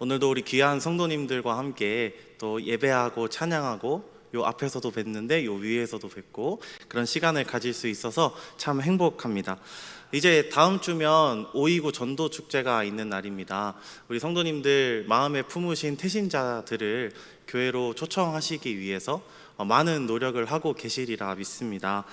오늘도 우리 귀한 성도님들과 함께 또 예배하고 찬양하고 요 앞에서도 뵀는데 요 위에서도 뵙고 그런 시간을 가질 수 있어서 참 행복합니다. 이제 다음 주면 5.29 전도 축제가 있는 날입니다. 우리 성도님들 마음에 품으신 태신자들을 교회로 초청하시기 위해서 많은 노력을 하고 계시리라 믿습니다.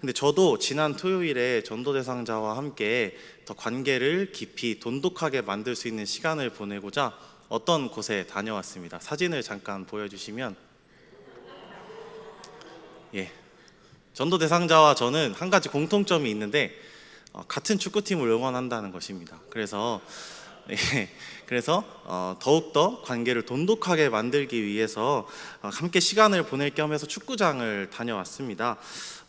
근데 저도 지난 토요일에 전도 대상자와 함께 더 관계를 깊이 돈독하게 만들 수 있는 시간을 보내고자 어떤 곳에 다녀왔습니다. 사진을 잠깐 보여주시면, 전도 대상자와 저는 한 가지 공통점이 있는데 같은 축구팀을 응원한다는 것입니다. 그래서 더욱더 관계를 돈독하게 만들기 위해서 함께 시간을 보낼 겸 해서 축구장을 다녀왔습니다.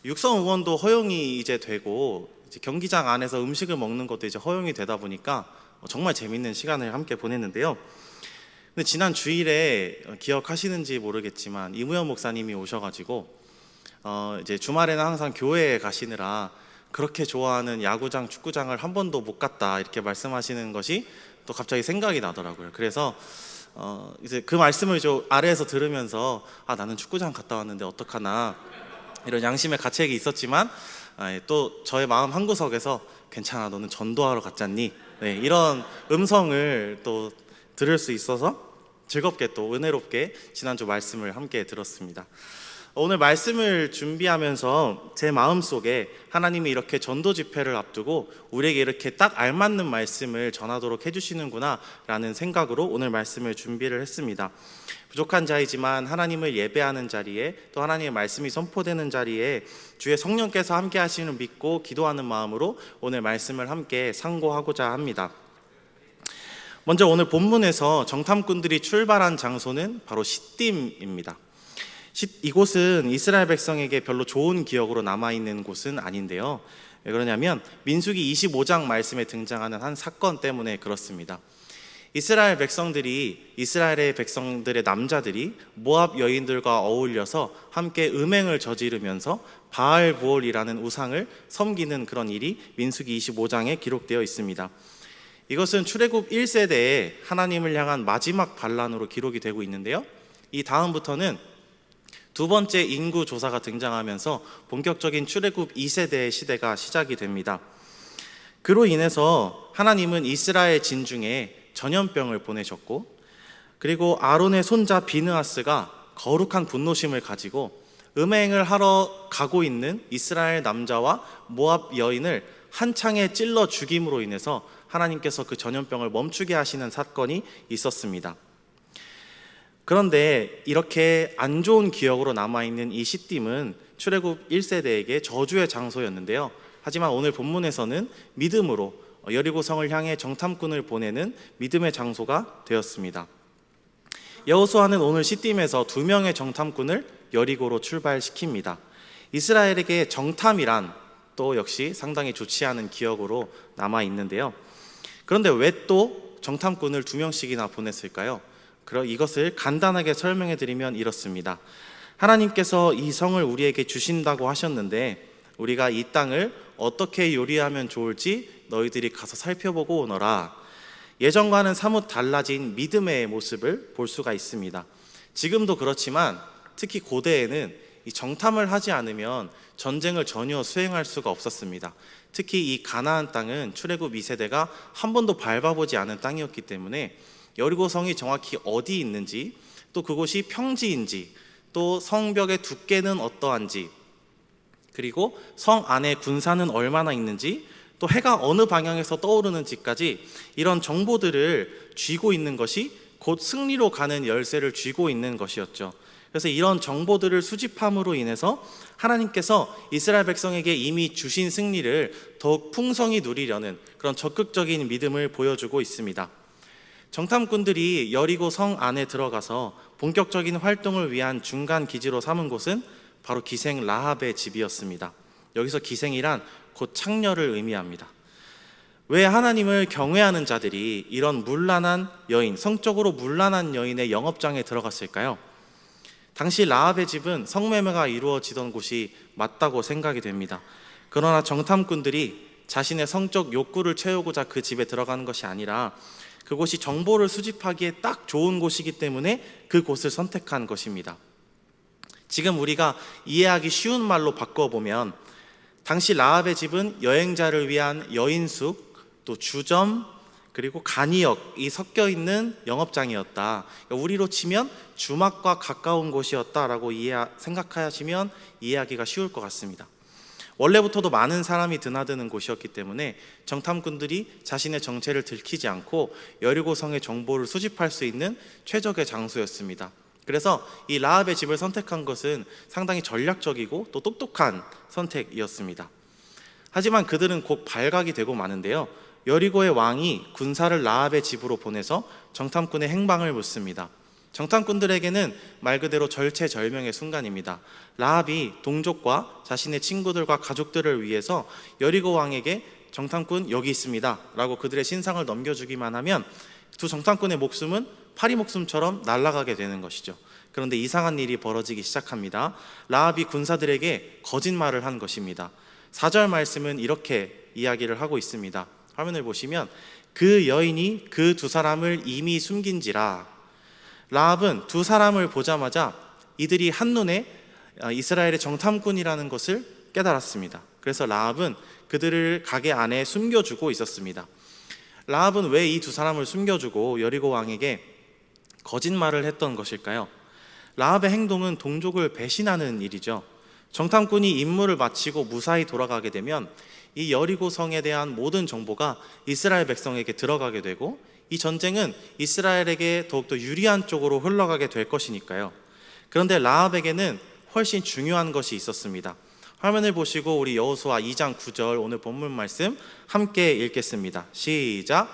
육성 응원도 허용이 이제 되고 이제 경기장 안에서 음식을 먹는 것도 이제 허용이 되다 보니까 정말 재밌는 시간을 함께 보냈는데요. 근데 지난 주일에 기억하시는지 모르겠지만 이무현 목사님이 오셔가지고 이제 주말에는 항상 교회에 가시느라 그렇게 좋아하는 야구장, 축구장을 한 번도 못 갔다 이렇게 말씀하시는 것이 또 갑자기 생각이 나더라고요. 그래서 이제 그 말씀을 좀 아래에서 들으면서 나는 축구장 갔다 왔는데 어떡하나 이런 양심의 가책이 있었지만 또 저의 마음 한구석에서 괜찮아, 너는 전도하러 갔잖니, 이런 음성을 또 들을 수 있어서 즐겁게 또 은혜롭게 지난주 말씀을 함께 들었습니다. 오늘 말씀을 준비하면서 제 마음속에 하나님이 이렇게 전도 집회를 앞두고 우리에게 이렇게 딱 알맞는 말씀을 전하도록 해주시는구나 라는 생각으로 오늘 말씀을 준비를 했습니다. 부족한 자이지만 하나님을 예배하는 자리에 또 하나님의 말씀이 선포되는 자리에 주의 성령께서 함께 하시는 믿고 기도하는 마음으로 오늘 말씀을 함께 상고하고자 합니다. 먼저 오늘 본문에서 정탐꾼들이 출발한 장소는 바로 시딤입니다. 이곳은 이스라엘 백성에게 별로 좋은 기억으로 남아있는 곳은 아닌데요. 왜 그러냐면 민수기 25장 말씀에 등장하는 한 사건 때문에 그렇습니다. 이스라엘의 백성들의 남자들이 모압 여인들과 어울려서 함께 음행을 저지르면서 바알 부올이라는 우상을 섬기는 그런 일이 민수기 25장에 기록되어 있습니다. 이것은 출애굽 1세대에 하나님을 향한 마지막 반란으로 기록이 되고 있는데요. 이 다음부터는 두 번째 인구 조사가 등장하면서 본격적인 출애굽 2세대의 시대가 시작이 됩니다. 그로 인해서 하나님은 이스라엘 진중에 전염병을 보내셨고, 그리고 아론의 손자 비느하스가 거룩한 분노심을 가지고 음행을 하러 가고 있는 이스라엘 남자와 모압 여인을 한창에 찔러 죽임으로 인해서 하나님께서 그 전염병을 멈추게 하시는 사건이 있었습니다. 그런데 이렇게 안 좋은 기억으로 남아있는 이 시딤은 출애굽 1세대에게 저주의 장소였는데요. 하지만 오늘 본문에서는 믿음으로 여리고성을 향해 정탐꾼을 보내는 믿음의 장소가 되었습니다. 여호수아는 오늘 시딤에서 2명의 정탐꾼을 여리고로 출발시킵니다. 이스라엘에게 정탐이란 또 역시 상당히 좋지 않은 기억으로 남아있는데요. 그런데 왜 또 정탐꾼을 2명씩이나 보냈을까요? 이것을 간단하게 설명해 드리면 이렇습니다. 하나님께서 이 성을 우리에게 주신다고 하셨는데 우리가 이 땅을 어떻게 요리하면 좋을지 너희들이 가서 살펴보고 오너라. 예전과는 사뭇 달라진 믿음의 모습을 볼 수가 있습니다. 지금도 그렇지만 특히 고대에는 이 정탐을 하지 않으면 전쟁을 전혀 수행할 수가 없었습니다. 특히 이 가나안 땅은 출애굽 2세대가 한 번도 밟아보지 않은 땅이었기 때문에 여리고성이 정확히 어디 있는지, 또 그곳이 평지인지, 또 성벽의 두께는 어떠한지, 그리고 성 안에 군사는 얼마나 있는지, 또 해가 어느 방향에서 떠오르는지까지 이런 정보들을 쥐고 있는 것이 곧 승리로 가는 열쇠를 쥐고 있는 것이었죠. 그래서 이런 정보들을 수집함으로 인해서 하나님께서 이스라엘 백성에게 이미 주신 승리를 더욱 풍성히 누리려는 그런 적극적인 믿음을 보여주고 있습니다. 정탐꾼들이 여리고 성 안에 들어가서 본격적인 활동을 위한 중간 기지로 삼은 곳은 바로 기생 라합의 집이었습니다. 여기서 기생이란 곧 창녀를 의미합니다. 왜 하나님을 경외하는 자들이 이런 문란한 여인, 성적으로 문란한 여인의 영업장에 들어갔을까요? 당시 라합의 집은 성매매가 이루어지던 곳이 맞다고 생각이 됩니다. 그러나 정탐꾼들이 자신의 성적 욕구를 채우고자 그 집에 들어가는 것이 아니라 그곳이 정보를 수집하기에 딱 좋은 곳이기 때문에 그곳을 선택한 것입니다. 지금 우리가 이해하기 쉬운 말로 바꿔보면 당시 라합의 집은 여행자를 위한 여인숙, 또 주점, 그리고 간이역이 섞여 있는 영업장이었다. 우리로 치면 주막과 가까운 곳이었다라고 생각하시면 이해하기가 쉬울 것 같습니다. 원래부터도 많은 사람이 드나드는 곳이었기 때문에 정탐꾼들이 자신의 정체를 들키지 않고 여리고성의 정보를 수집할 수 있는 최적의 장소였습니다. 그래서 이 라합의 집을 선택한 것은 상당히 전략적이고 또 똑똑한 선택이었습니다. 하지만 그들은 곧 발각이 되고 마는데요, 여리고의 왕이 군사를 라합의 집으로 보내서 정탐꾼의 행방을 묻습니다. 정탐꾼들에게는 말 그대로 절체절명의 순간입니다. 라합이 동족과 자신의 친구들과 가족들을 위해서 여리고 왕에게 정탐꾼 여기 있습니다 라고 그들의 신상을 넘겨주기만 하면 두 정탐꾼의 목숨은 파리 목숨처럼 날아가게 되는 것이죠. 그런데 이상한 일이 벌어지기 시작합니다. 라합이 군사들에게 거짓말을 한 것입니다. 4절 말씀은 이렇게 이야기를 하고 있습니다. 화면을 보시면 그 여인이 그 두 사람을 이미 숨긴지라. 라합은 두 사람을 보자마자 이들이 한눈에 이스라엘의 정탐꾼이라는 것을 깨달았습니다. 그래서 라합은 그들을 가게 안에 숨겨주고 있었습니다. 라합은 왜 이 두 사람을 숨겨주고 여리고 왕에게 거짓말을 했던 것일까요? 라합의 행동은 동족을 배신하는 일이죠. 정탐꾼이 임무를 마치고 무사히 돌아가게 되면 이 여리고 성에 대한 모든 정보가 이스라엘 백성에게 들어가게 되고 이 전쟁은 이스라엘에게 더욱더 유리한 쪽으로 흘러가게 될 것이니까요. 그런데 라합에게는 훨씬 중요한 것이 있었습니다. 화면을 보시고 우리 여호수아 2장 9절 오늘 본문 말씀 함께 읽겠습니다. 시작.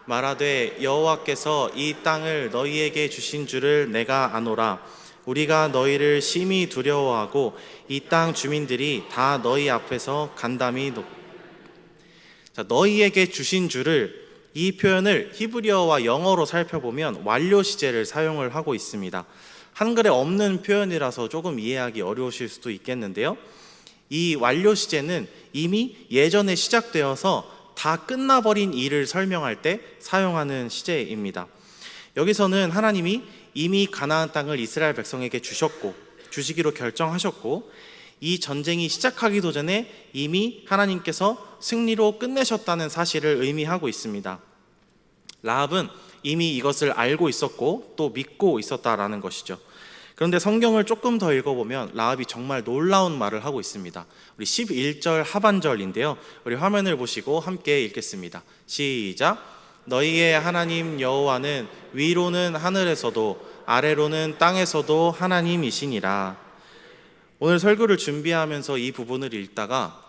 말하되 여호와께서 이 땅을 너희에게 주신 줄을 내가 아노라. 우리가 너희를 심히 두려워하고 이 땅 주민들이 다 너희 앞에서 간담이 너희에게 주신 줄을, 이 표현을 히브리어와 영어로 살펴보면 완료 시제를 사용을 하고 있습니다. 한글에 없는 표현이라서 조금 이해하기 어려우실 수도 있겠는데요, 이 완료 시제는 이미 예전에 시작되어서 다 끝나버린 일을 설명할 때 사용하는 시제입니다. 여기서는 하나님이 이미 가나안 땅을 이스라엘 백성에게 주시기로 결정하셨고 이 전쟁이 시작하기도 전에 이미 하나님께서 승리로 끝내셨다는 사실을 의미하고 있습니다. 라합은 이미 이것을 알고 있었고 또 믿고 있었다라는 것이죠. 그런데 성경을 조금 더 읽어보면 라합이 정말 놀라운 말을 하고 있습니다. 우리 11절 하반절인데요, 우리 화면을 보시고 함께 읽겠습니다. 시작. 너희의 하나님 여호와는 위로는 하늘에서도 아래로는 땅에서도 하나님이시니라. 오늘 설교를 준비하면서 이 부분을 읽다가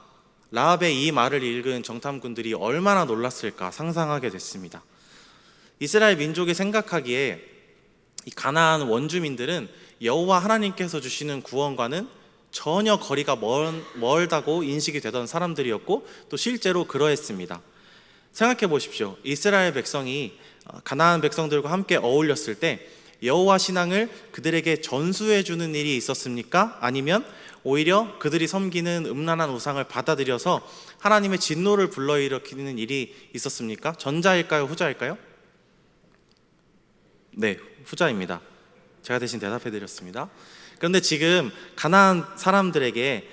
라합의 이 말을 읽은 정탐꾼들이 얼마나 놀랐을까 상상하게 됐습니다. 이스라엘 민족이 생각하기에 이 가나안 원주민들은 여호와 하나님께서 주시는 구원과는 전혀 거리가 멀다고 인식이 되던 사람들이었고 또 실제로 그러했습니다. 생각해 보십시오. 이스라엘 백성이 가나안 백성들과 함께 어울렸을 때 여호와 신앙을 그들에게 전수해 주는 일이 있었습니까? 아니면 오히려 그들이 섬기는 음란한 우상을 받아들여서 하나님의 진노를 불러일으키는 일이 있었습니까? 전자일까요? 후자일까요? 네, 후자입니다. 제가 대신 대답해 드렸습니다. 그런데 지금 가나안 사람에게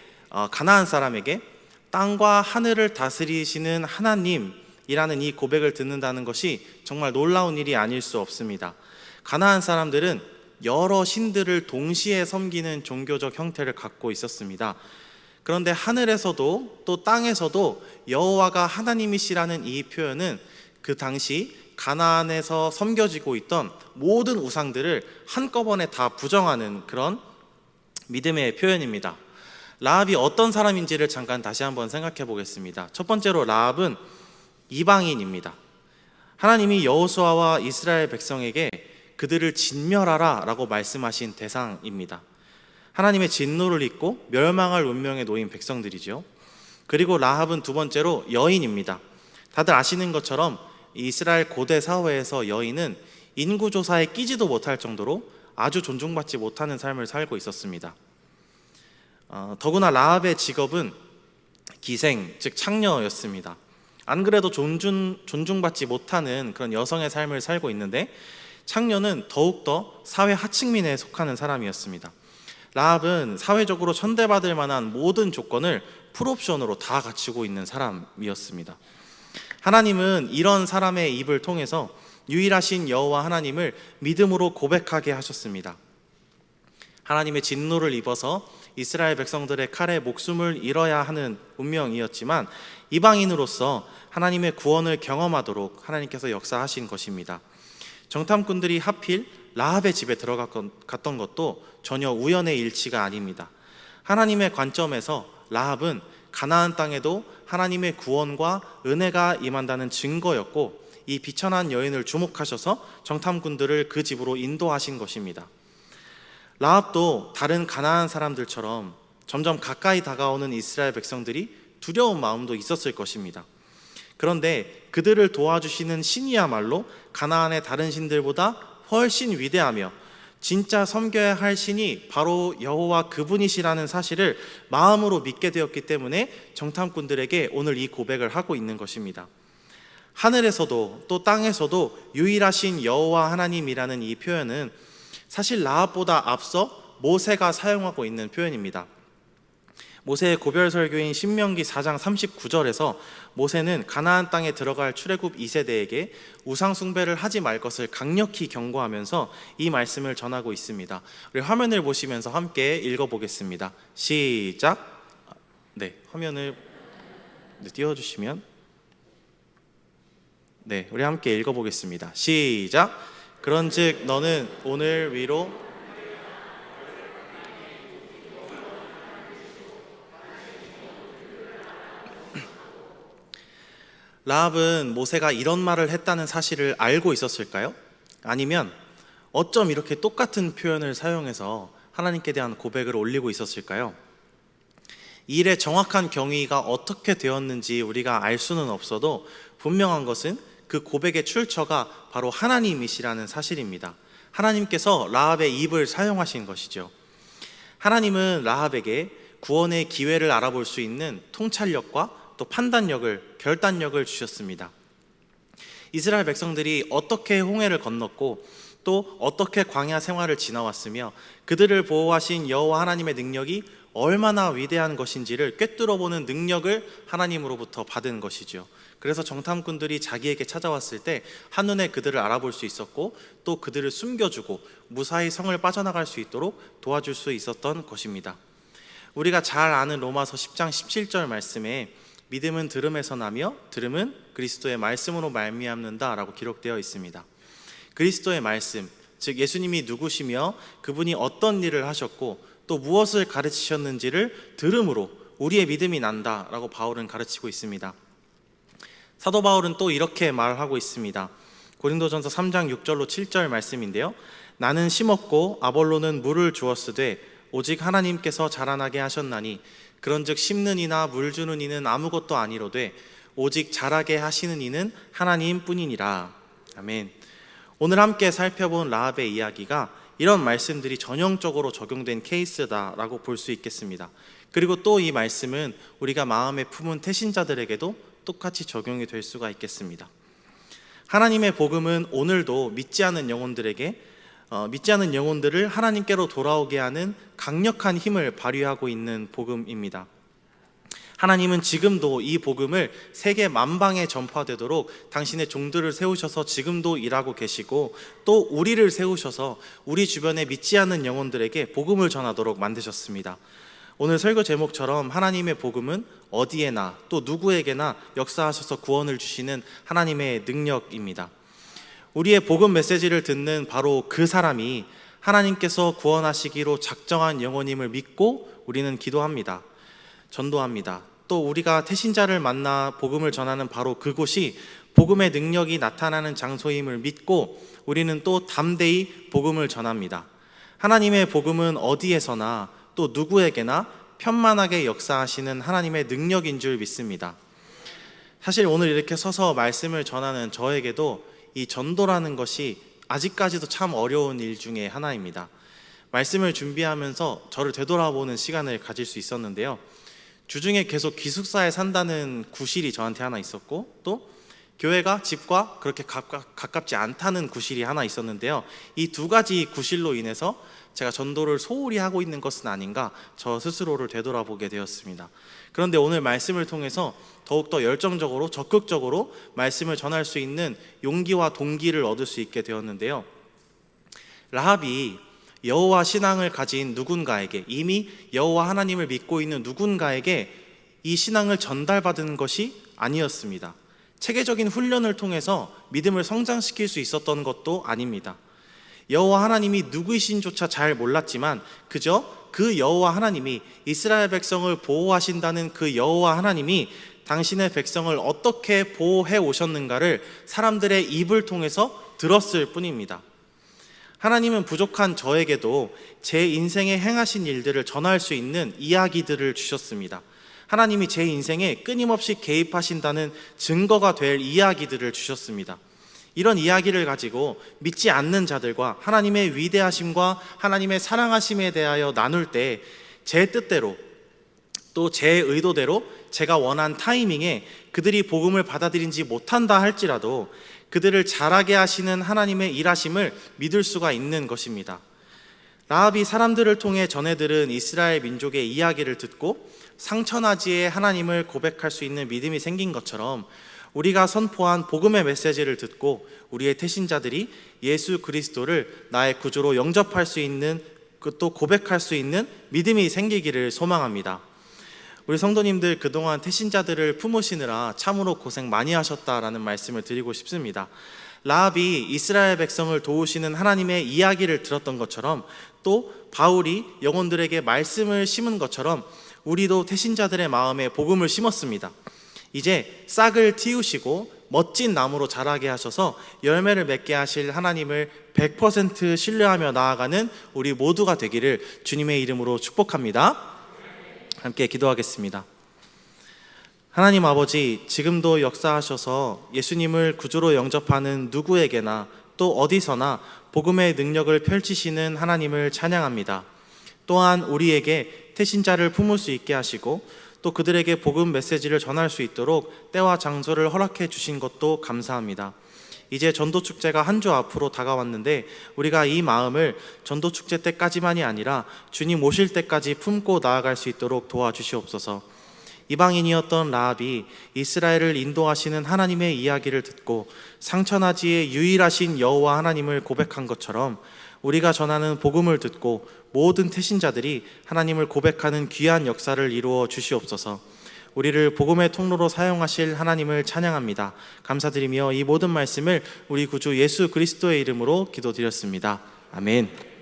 땅과 하늘을 다스리시는 하나님이라는 이 고백을 듣는다는 것이 정말 놀라운 일이 아닐 수 없습니다. 가나안 사람들은 여러 신들을 동시에 섬기는 종교적 형태를 갖고 있었습니다. 그런데 하늘에서도 또 땅에서도 여호와가 하나님이시라는 이 표현은 그 당시 가나안에서 섬겨지고 있던 모든 우상들을 한꺼번에 다 부정하는 그런 믿음의 표현입니다. 라합이 어떤 사람인지를 잠깐 다시 한번 생각해 보겠습니다. 첫 번째로 라합은 이방인입니다. 하나님이 여호수아와 이스라엘 백성에게 그들을 진멸하라 라고 말씀하신 대상입니다. 하나님의 진노를 입고 멸망할 운명에 놓인 백성들이죠. 그리고 라합은 두 번째로 여인입니다. 다들 아시는 것처럼 이스라엘 고대 사회에서 여인은 인구조사에 끼지도 못할 정도로 아주 존중받지 못하는 삶을 살고 있었습니다. 더구나 라합의 직업은 기생, 즉 창녀였습니다. 안 그래도 존중받지 못하는 그런 여성의 삶을 살고 있는데 창녀는 더욱더 사회 하층민에 속하는 사람이었습니다. 라합은 사회적으로 천대받을 만한 모든 조건을 풀옵션으로 다 갖추고 있는 사람이었습니다. 하나님은 이런 사람의 입을 통해서 유일하신 여호와 하나님을 믿음으로 고백하게 하셨습니다. 하나님의 진노를 입어서 이스라엘 백성들의 칼에 목숨을 잃어야 하는 운명이었지만 이방인으로서 하나님의 구원을 경험하도록 하나님께서 역사하신 것입니다. 정탐꾼들이 하필 라합의 집에 들어갔던 것도 전혀 우연의 일치가 아닙니다. 하나님의 관점에서 라합은 가나안 땅에도 하나님의 구원과 은혜가 임한다는 증거였고, 이 비천한 여인을 주목하셔서 정탐꾼들을 그 집으로 인도하신 것입니다. 라합도 다른 가나안 사람들처럼 점점 가까이 다가오는 이스라엘 백성들이 두려운 마음도 있었을 것입니다. 그런데 그들을 도와주시는 신이야말로 가나안의 다른 신들보다 훨씬 위대하며 진짜 섬겨야 할 신이 바로 여호와 그분이시라는 사실을 마음으로 믿게 되었기 때문에 정탐꾼들에게 오늘 이 고백을 하고 있는 것입니다. 하늘에서도 또 땅에서도 유일하신 여호와 하나님이라는 이 표현은 사실 라합보다 앞서 모세가 사용하고 있는 표현입니다. 모세의 고별 설교인 신명기 4장 39절에서 모세는 가나안 땅에 들어갈 출애굽 2세대에게 우상 숭배를 하지 말 것을 강력히 경고하면서 이 말씀을 전하고 있습니다. 우리 화면을 보시면서 함께 읽어보겠습니다. 시작. 네, 화면을 띄워주시면 네, 우리 함께 읽어보겠습니다. 시작. 그런즉 너는 오늘 위로 라합은 모세가 이런 말을 했다는 사실을 알고 있었을까요? 아니면 어쩜 이렇게 똑같은 표현을 사용해서 하나님께 대한 고백을 올리고 있었을까요? 이 일의 정확한 경위가 어떻게 되었는지 우리가 알 수는 없어도 분명한 것은 그 고백의 출처가 바로 하나님이시라는 사실입니다. 하나님께서 라합의 입을 사용하신 것이죠. 하나님은 라합에게 구원의 기회를 알아볼 수 있는 통찰력과 또 판단력을, 결단력을 주셨습니다. 이스라엘 백성들이 어떻게 홍해를 건넜고 또 어떻게 광야 생활을 지나왔으며 그들을 보호하신 여호와 하나님의 능력이 얼마나 위대한 것인지를 꿰뚫어보는 능력을 하나님으로부터 받은 것이죠. 그래서 정탐꾼들이 자기에게 찾아왔을 때 한눈에 그들을 알아볼 수 있었고 또 그들을 숨겨주고 무사히 성을 빠져나갈 수 있도록 도와줄 수 있었던 것입니다. 우리가 잘 아는 로마서 10장 17절 말씀에 믿음은 들음에서 나며 들음은 그리스도의 말씀으로 말미암는다 라고 기록되어 있습니다. 그리스도의 말씀, 즉 예수님이 누구시며 그분이 어떤 일을 하셨고 또 무엇을 가르치셨는지를 들음으로 우리의 믿음이 난다 라고 바울은 가르치고 있습니다. 사도 바울은 또 이렇게 말하고 있습니다. 고린도전서 3장 6절로 7절 말씀인데요, 나는 심었고 아볼로는 물을 주었으되 오직 하나님께서 자라나게 하셨나니 그런즉 심는 이나 물 주는 이는 아무것도 아니로되 오직 자라게 하시는 이는 하나님뿐이니라. 아멘. 오늘 함께 살펴본 라합의 이야기가 이런 말씀들이 전형적으로 적용된 케이스다라고 볼 수 있겠습니다. 그리고 또 이 말씀은 우리가 마음에 품은 태신자들에게도 똑같이 적용이 될 수가 있겠습니다. 하나님의 복음은 오늘도 믿지 않는 영혼들을 하나님께로 돌아오게 하는 강력한 힘을 발휘하고 있는 복음입니다. 하나님은 지금도 이 복음을 세계 만방에 전파되도록 당신의 종들을 세우셔서 지금도 일하고 계시고 또 우리를 세우셔서 우리 주변에 믿지 않는 영혼들에게 복음을 전하도록 만드셨습니다. 오늘 설교 제목처럼 하나님의 복음은 어디에나 또 누구에게나 역사하셔서 구원을 주시는 하나님의 능력입니다. 우리의 복음 메시지를 듣는 바로 그 사람이 하나님께서 구원하시기로 작정한 영혼임을 믿고 우리는 기도합니다. 전도합니다. 또 우리가 태신자를 만나 복음을 전하는 바로 그곳이 복음의 능력이 나타나는 장소임을 믿고 우리는 또 담대히 복음을 전합니다. 하나님의 복음은 어디에서나 또 누구에게나 편만하게 역사하시는 하나님의 능력인 줄 믿습니다. 사실 오늘 이렇게 서서 말씀을 전하는 저에게도 이 전도라는 것이 아직까지도 참 어려운 일 중에 하나입니다. 말씀을 준비하면서 저를 되돌아보는 시간을 가질 수 있었는데요, 주중에 계속 기숙사에 산다는 구실이 저한테 하나 있었고, 또 교회가 집과 그렇게 가깝지 않다는 구실이 하나 있었는데요. 이 두 가지 구실로 인해서 제가 전도를 소홀히 하고 있는 것은 아닌가 저 스스로를 되돌아보게 되었습니다. 그런데 오늘 말씀을 통해서 더욱더 열정적으로 적극적으로 말씀을 전할 수 있는 용기와 동기를 얻을 수 있게 되었는데요. 라합이 여호와 신앙을 가진 누군가에게, 이미 여호와 하나님을 믿고 있는 누군가에게 이 신앙을 전달받은 것이 아니었습니다. 체계적인 훈련을 통해서 믿음을 성장시킬 수 있었던 것도 아닙니다. 여호와 하나님이 누구이신조차 잘 몰랐지만 그저 그 여호와 하나님이 이스라엘 백성을 보호하신다는 그 여호와 하나님이 당신의 백성을 어떻게 보호해 오셨는가를 사람들의 입을 통해서 들었을 뿐입니다. 하나님은 부족한 저에게도 제 인생에 행하신 일들을 전할 수 있는 이야기들을 주셨습니다. 하나님이 제 인생에 끊임없이 개입하신다는 증거가 될 이야기들을 주셨습니다. 이런 이야기를 가지고 믿지 않는 자들과 하나님의 위대하심과 하나님의 사랑하심에 대하여 나눌 때 제 뜻대로 또 제 의도대로 제가 원한 타이밍에 그들이 복음을 받아들이지 못한다 할지라도 그들을 자라게 하시는 하나님의 일하심을 믿을 수가 있는 것입니다. 라합이 사람들을 통해 전해들은 이스라엘 민족의 이야기를 듣고 상처나지의 하나님을 고백할 수 있는 믿음이 생긴 것처럼 우리가 선포한 복음의 메시지를 듣고 우리의 태신자들이 예수 그리스도를 나의 구주로 영접할 수 있는, 또 고백할 수 있는 믿음이 생기기를 소망합니다. 우리 성도님들 그동안 태신자들을 품으시느라 참으로 고생 많이 하셨다라는 말씀을 드리고 싶습니다. 라합이 이스라엘 백성을 도우시는 하나님의 이야기를 들었던 것처럼, 또 바울이 영혼들에게 말씀을 심은 것처럼 우리도 태신자들의 마음에 복음을 심었습니다. 이제 싹을 틔우시고 멋진 나무로 자라게 하셔서 열매를 맺게 하실 하나님을 100% 신뢰하며 나아가는 우리 모두가 되기를 주님의 이름으로 축복합니다. 함께 기도하겠습니다. 하나님 아버지, 지금도 역사하셔서 예수님을 구주로 영접하는 누구에게나 또 어디서나 복음의 능력을 펼치시는 하나님을 찬양합니다. 또한 우리에게 태신자를 품을 수 있게 하시고 또 그들에게 복음 메시지를 전할 수 있도록 때와 장소를 허락해 주신 것도 감사합니다. 이제 전도축제가 한 주 앞으로 다가왔는데 우리가 이 마음을 전도축제 때까지만이 아니라 주님 오실 때까지 품고 나아갈 수 있도록 도와주시옵소서. 이방인이었던 라합이 이스라엘을 인도하시는 하나님의 이야기를 듣고 상처나지의 유일하신 여호와 하나님을 고백한 것처럼 우리가 전하는 복음을 듣고 모든 태신자들이 하나님을 고백하는 귀한 역사를 이루어 주시옵소서. 우리를 복음의 통로로 사용하실 하나님을 찬양합니다. 감사드리며 이 모든 말씀을 우리 구주 예수 그리스도의 이름으로 기도드렸습니다. 아멘.